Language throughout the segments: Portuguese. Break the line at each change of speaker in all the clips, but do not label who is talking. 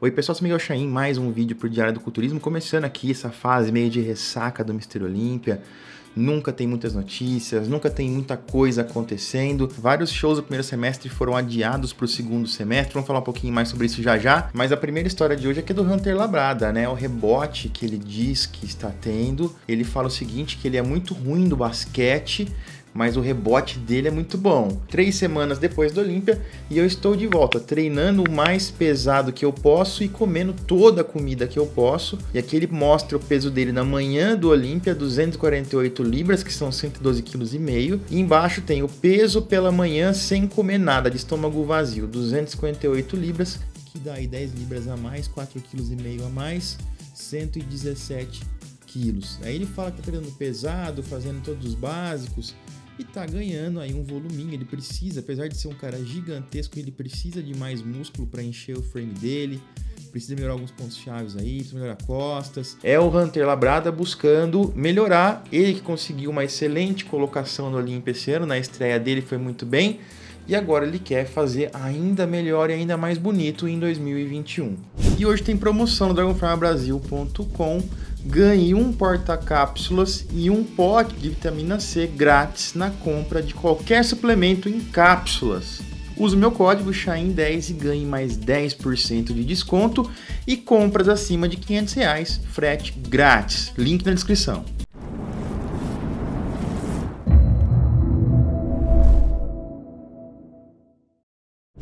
Oi pessoal, sou Miguel Chain, mais um vídeo pro Diário do Culturismo, começando aqui essa fase meio de ressaca do Mr. Olímpia. Nunca tem muitas notícias, nunca tem muita coisa acontecendo. Vários shows do primeiro semestre foram adiados para o segundo semestre, vamos falar um pouquinho mais sobre isso já já. Mas a primeira história de hoje é que é do Hunter Labrada, né? O rebote que ele diz que está tendo. Ele fala o seguinte, que ele é muito ruim do basquete, mas o rebote dele é muito bom. 3 semanas depois do Olímpia e eu estou de volta, treinando o mais pesado que eu posso e comendo toda a comida que eu posso. E aqui ele mostra o peso dele na manhã do Olímpia, 248 libras, que são 112,5 kg. E embaixo tem o peso pela manhã sem comer nada, de estômago vazio, 258 libras, que dá aí 10 libras a mais, 4,5 kg a mais, 117 quilos. Aí ele fala que tá treinando pesado, fazendo todos os básicos, e tá ganhando aí um voluminho. Ele precisa, apesar de ser um cara gigantesco, ele precisa de mais músculo para encher o frame dele, precisa melhorar alguns pontos chaves aí, precisa melhorar costas. É o Hunter Labrada buscando melhorar, ele que conseguiu uma excelente colocação no Olímpia esse ano, na estreia dele foi muito bem, e agora ele quer fazer ainda melhor e ainda mais bonito em 2021. E hoje tem promoção no dragonfarmabrasil.com. Ganhe um porta-cápsulas e um pote de vitamina C grátis na compra de qualquer suplemento em cápsulas. Use o meu código CHAIN10 e ganhe mais 10% de desconto e compras acima de R$500, frete grátis. Link na descrição.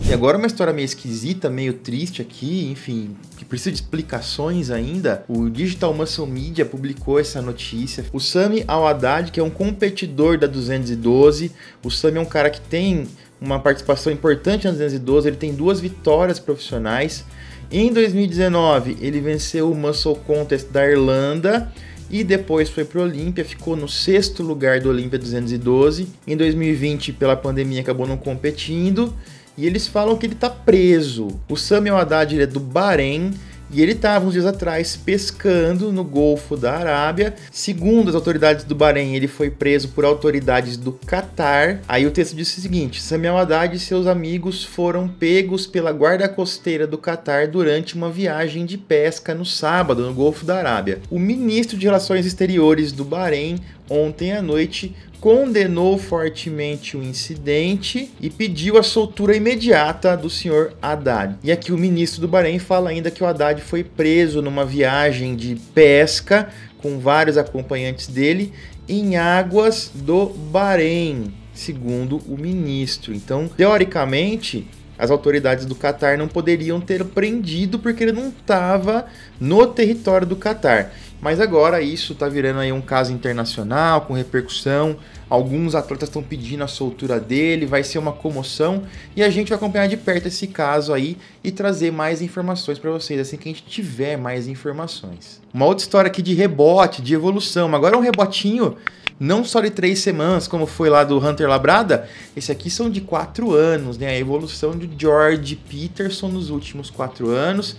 E agora uma história meio esquisita, meio triste aqui, enfim, que precisa de explicações ainda. O Digital Muscle Media publicou essa notícia. O Sami Al-Haddad, que é um competidor da 212, o Sami é um cara que tem uma participação importante na 212, ele tem 2 vitórias profissionais. Em 2019, ele venceu o Muscle Contest da Irlanda e depois foi para o Olímpia, ficou no 6º lugar do Olímpia 212. Em 2020, pela pandemia, acabou não competindo. E eles falam que ele está preso. O Sami Al-Haddad, ele é do Bahrein e ele estava uns dias atrás pescando no Golfo da Arábia. Segundo as autoridades do Bahrein, ele foi preso por autoridades do Catar. Aí o texto diz o seguinte: Sami Al-Haddad e seus amigos foram pegos pela guarda costeira do Catar durante uma viagem de pesca no sábado no Golfo da Arábia. O ministro de Relações Exteriores do Bahrein, ontem à noite, condenou fortemente o incidente e pediu a soltura imediata do senhor Haddad. E aqui o ministro do Bahrein fala ainda que o Haddad foi preso numa viagem de pesca com vários acompanhantes dele em águas do Bahrein, segundo o ministro. Então, teoricamente, as autoridades do Catar não poderiam ter prendido porque ele não estava no território do Catar. Mas agora isso está virando aí um caso internacional, com repercussão. Alguns atletas estão pedindo a soltura dele, vai ser uma comoção. E a gente vai acompanhar de perto esse caso aí e trazer mais informações para vocês, assim que a gente tiver mais informações. Uma outra história aqui de rebote, de evolução. Agora é um rebotinho não só de 3 semanas, como foi lá do Hunter Labrada. Esse aqui são de 4 anos, né? A evolução de Jordan Peterson nos últimos 4 anos.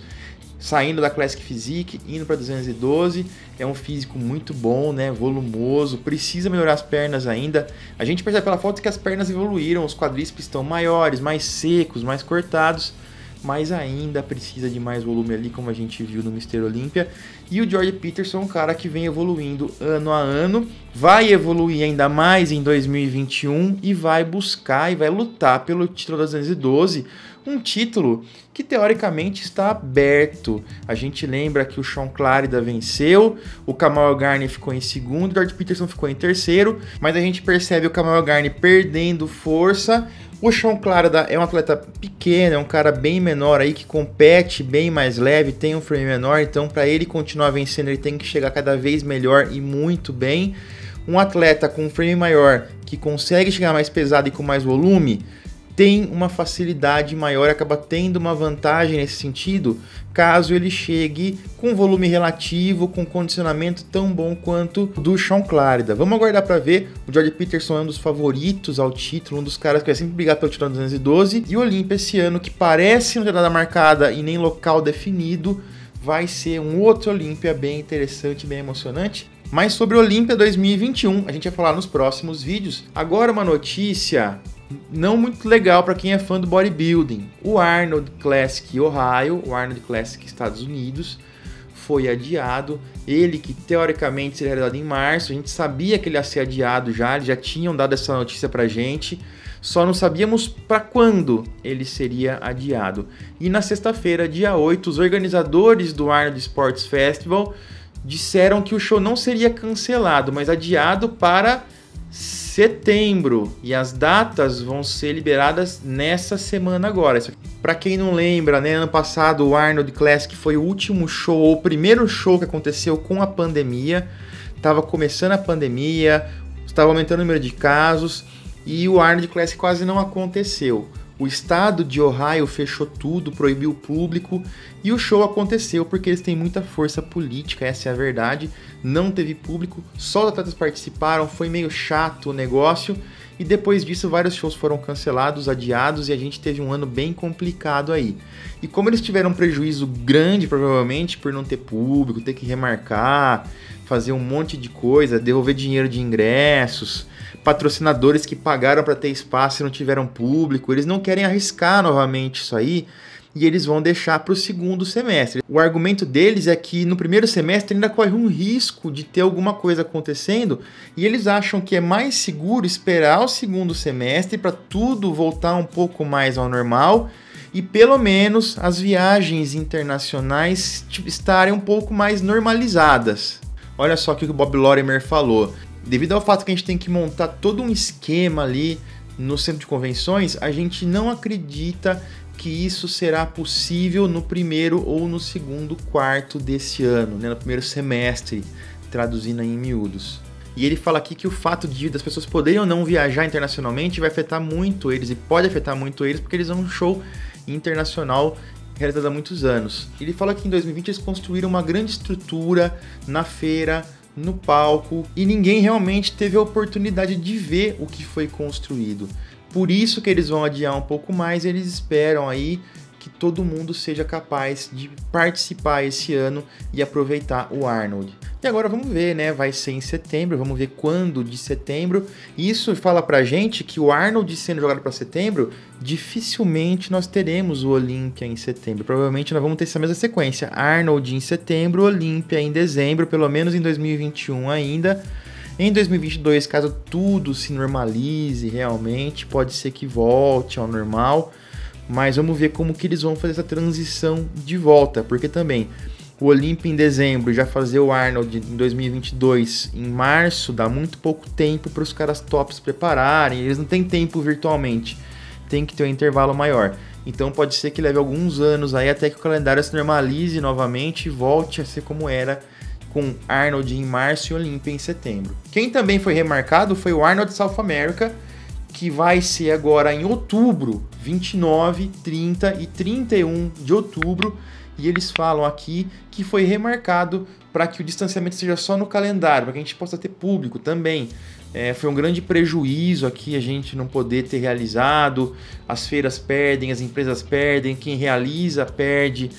Saindo da Classic Physique, indo para 212, é um físico muito bom, né? Volumoso, precisa melhorar as pernas ainda. A gente percebe pela foto que as pernas evoluíram, os quadríceps estão maiores, mais secos, mais cortados, mas ainda precisa de mais volume ali, como a gente viu no Mr. Olímpia. E o Jordan Peterson é um cara que vem evoluindo ano a ano, vai evoluir ainda mais em 2021 e vai buscar e vai lutar pelo título da 212, um título que teoricamente está aberto. A gente lembra que o Sean Clarida venceu, o Kamal Garner ficou em segundo, o Jordan Peterson ficou em terceiro, mas a gente percebe o Kamal Garner perdendo força. O Sean Clarida é um atleta pequeno, é um cara bem menor aí que compete bem mais leve, tem um frame menor, então para ele continuar vencendo ele tem que chegar cada vez melhor e muito bem. Um atleta com um frame maior que consegue chegar mais pesado e com mais volume tem uma facilidade maior, acaba tendo uma vantagem nesse sentido, caso ele chegue com volume relativo, com condicionamento tão bom quanto do Sean Clarida. Vamos aguardar para ver. O Jordan Peterson é um dos favoritos ao título, um dos caras que vai sempre brigar pelo título da 212. E o Olímpia esse ano, que parece não ter data marcada e nem local definido, vai ser um outro Olímpia bem interessante, bem emocionante. Mas sobre o Olímpia 2021, a gente vai falar nos próximos vídeos. Agora uma notícia não muito legal para quem é fã do bodybuilding. O Arnold Classic Ohio, o Arnold Classic Estados Unidos, foi adiado. Ele que teoricamente seria realizado em março, a gente sabia que ele ia ser adiado já, eles já tinham dado essa notícia pra gente, só não sabíamos para quando ele seria adiado. E na sexta-feira, dia 8, os organizadores do Arnold Sports Festival disseram que o show não seria cancelado, mas adiado para setembro, e as datas vão ser liberadas nessa semana agora. Para quem não lembra, né, ano passado o Arnold Classic foi o último show, ou o primeiro show que aconteceu com a pandemia. Estava começando a pandemia, estava aumentando o número de casos e o Arnold Classic quase não aconteceu. O estado de Ohio fechou tudo, proibiu o público, e o show aconteceu porque eles têm muita força política, essa é a verdade. Não teve público, só os atletas participaram, foi meio chato o negócio, e depois disso vários shows foram cancelados, adiados, e a gente teve um ano bem complicado aí. E como eles tiveram um prejuízo grande, provavelmente, por não ter público, ter que remarcar, fazer um monte de coisa, devolver dinheiro de ingressos, patrocinadores que pagaram para ter espaço e não tiveram público, eles não querem arriscar novamente isso aí, e eles vão deixar para o segundo semestre. O argumento deles é que no primeiro semestre ainda corre um risco de ter alguma coisa acontecendo, e eles acham que é mais seguro esperar o segundo semestre para tudo voltar um pouco mais ao normal, e pelo menos as viagens internacionais estarem um pouco mais normalizadas. Olha só o que o Bob Lorimer falou. Devido ao fato que a gente tem que montar todo um esquema ali no centro de convenções, a gente não acredita que isso será possível no primeiro ou no segundo quarto desse ano, né? No primeiro semestre, traduzindo aí em miúdos. E ele fala aqui que o fato das pessoas poderem ou não viajar internacionalmente vai afetar muito eles, e pode afetar muito eles, porque eles são um show internacional realizado há muitos anos. Ele fala que em 2020 eles construíram uma grande estrutura na feira, no palco, e ninguém realmente teve a oportunidade de ver o que foi construído. Por isso que eles vão adiar um pouco mais, eles esperam aí que todo mundo seja capaz de participar esse ano e aproveitar o Arnold. E agora vamos ver, né? Vai ser em setembro, vamos ver quando de setembro. Isso fala pra gente que o Arnold sendo jogado para setembro, dificilmente nós teremos o Olympia em setembro. Provavelmente nós vamos ter essa mesma sequência. Arnold em setembro, Olympia em dezembro, pelo menos em 2021 ainda. Em 2022, caso tudo se normalize realmente, pode ser que volte ao normal. Mas vamos ver como que eles vão fazer essa transição de volta, porque também o Olympia em dezembro, já fazer o Arnold em 2022 em março, dá muito pouco tempo para os caras tops se prepararem, eles não têm tempo virtualmente, tem que ter um intervalo maior. Então pode ser que leve alguns anos aí até que o calendário se normalize novamente e volte a ser como era, com Arnold em março e Olympia em setembro. Quem também foi remarcado foi o Arnold South America, que vai ser agora em outubro, 29, 30 e 31 de outubro, e eles falam aqui que foi remarcado para que o distanciamento seja só no calendário, para que a gente possa ter público também. Foi um grande prejuízo aqui a gente não poder ter realizado, as feiras perdem, as empresas perdem, quem realiza perde,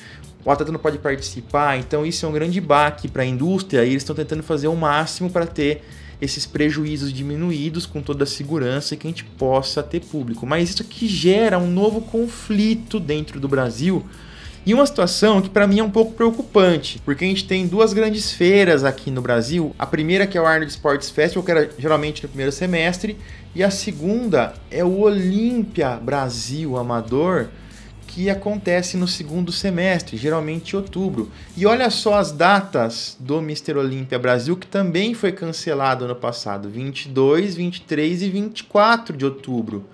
o atleta não pode participar, então isso é um grande baque para a indústria, e eles estão tentando fazer o máximo para ter esses prejuízos diminuídos com toda a segurança e que a gente possa ter público. Mas isso aqui gera um novo conflito dentro do Brasil e uma situação que para mim é um pouco preocupante, porque a gente tem duas grandes feiras aqui no Brasil. A primeira que é o Arnold Sports Festival, que era geralmente no primeiro semestre, e a segunda é o Olympia Brasil Amador, que acontece no segundo semestre, geralmente em outubro. E olha só as datas do Mr. Olympia Brasil, que também foi cancelado ano passado, 22, 23 e 24 de outubro.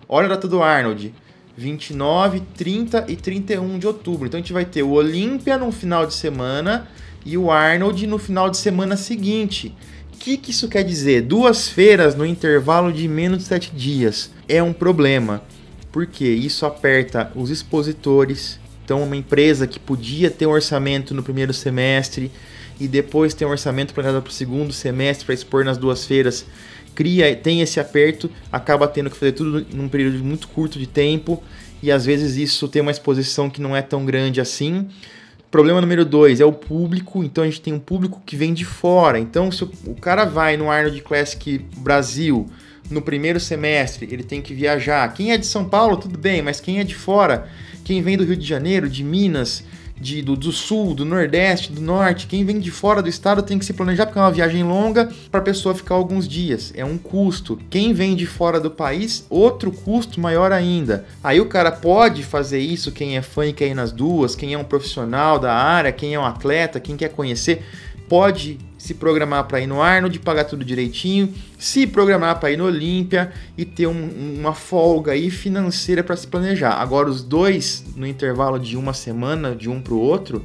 Olha a data do Arnold, 29, 30 e 31 de outubro. Então a gente vai ter o Olympia no final de semana e o Arnold no final de semana seguinte. O que isso quer dizer? Duas feiras no intervalo de menos de 7 dias. É um problema, porque isso aperta os expositores. Então uma empresa que podia ter um orçamento no primeiro semestre e depois ter um orçamento planejado para o segundo semestre para expor nas duas feiras, tem esse aperto, acaba tendo que fazer tudo num período muito curto de tempo, e às vezes isso tem uma exposição que não é tão grande assim. Problema número 2 é o público. Então a gente tem um público que vem de fora. Então se o cara vai no Arnold Classic Brasil no primeiro semestre ele tem que viajar. Quem é de São Paulo, tudo bem, mas quem é de fora, quem vem do Rio de Janeiro, de Minas, do Sul, do Nordeste, do Norte, quem vem de fora do estado tem que se planejar, porque é uma viagem longa para a pessoa ficar alguns dias. É um custo. Quem vem de fora do país, outro custo maior ainda. Aí o cara pode fazer isso, quem é fã e quer ir nas duas, quem é um profissional da área, quem é um atleta, quem quer conhecer, pode se programar para ir no Arnold, pagar tudo direitinho, se programar para ir no Olímpia e ter uma folga aí financeira para se planejar. Agora, os dois, no intervalo de uma semana, de um para o outro,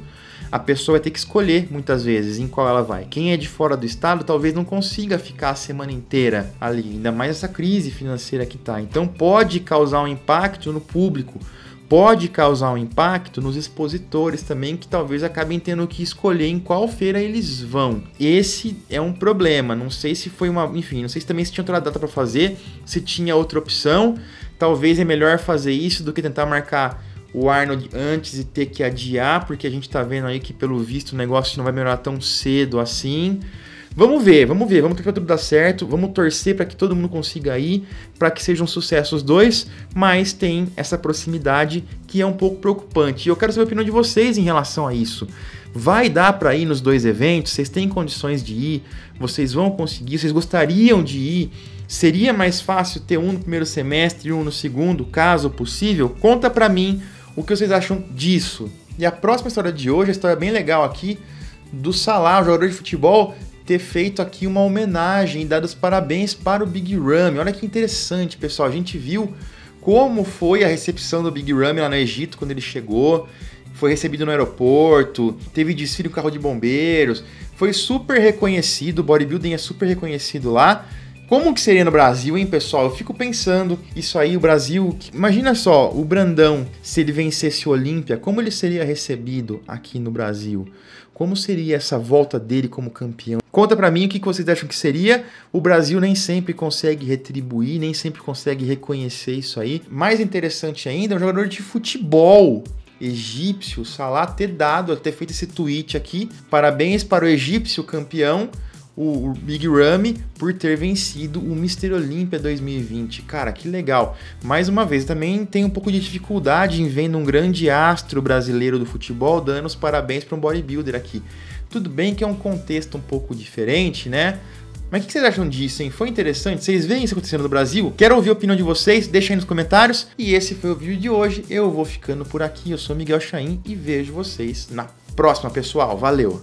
a pessoa vai ter que escolher, muitas vezes, em qual ela vai. Quem é de fora do estado talvez não consiga ficar a semana inteira ali, ainda mais essa crise financeira que está. Então, pode causar um impacto no público, pode causar um impacto nos expositores também, que talvez acabem tendo que escolher em qual feira eles vão. Esse é um problema. Não sei se foi enfim, não sei se também se tinha outra data para fazer, se tinha outra opção. Talvez é melhor fazer isso do que tentar marcar o Arnold antes e ter que adiar, porque a gente tá vendo aí que, pelo visto, o negócio não vai melhorar tão cedo assim. Vamos ver, vamos torcer para tudo dar certo, vamos torcer para que todo mundo consiga ir, para que sejam um sucesso os dois, mas tem essa proximidade que é um pouco preocupante. E eu quero saber a opinião de vocês em relação a isso. Vai dar para ir nos dois eventos? Vocês têm condições de ir? Vocês vão conseguir? Vocês gostariam de ir? Seria mais fácil ter um no primeiro semestre e um no segundo, caso possível? Conta para mim o que vocês acham disso. E a próxima história de hoje, a história bem legal aqui, do Salah, o jogador de futebol, ter feito aqui uma homenagem e dado os parabéns para o Big Ramy. Olha que interessante, pessoal. A gente viu como foi a recepção do Big Ramy lá no Egito quando ele chegou. Foi recebido no aeroporto, teve desfile com carro de bombeiros. Foi super reconhecido, o bodybuilding é super reconhecido lá. Como que seria no Brasil, hein, pessoal? Eu fico pensando, isso aí, o Brasil... Imagina só, o Brandão, se ele vencesse o Olímpia, como ele seria recebido aqui no Brasil? Como seria essa volta dele como campeão? Conta pra mim o que vocês acham que seria. O Brasil nem sempre consegue retribuir, nem sempre consegue reconhecer isso aí. Mais interessante ainda, é um jogador de futebol egípcio, o Salah, ter feito esse tweet aqui. Parabéns para o egípcio campeão, o Big Ramy, por ter vencido o Mr. Olympia 2020. Cara, que legal. Mais uma vez, também tem um pouco de dificuldade em vendo um grande astro brasileiro do futebol dando os parabéns para um bodybuilder aqui. Tudo bem que é um contexto um pouco diferente, né? Mas o que vocês acham disso, hein? Foi interessante? Vocês veem isso acontecendo no Brasil? Quero ouvir a opinião de vocês, deixa aí nos comentários. E esse foi o vídeo de hoje. Eu vou ficando por aqui. Eu sou Miguel Chaim e vejo vocês na próxima, pessoal. Valeu!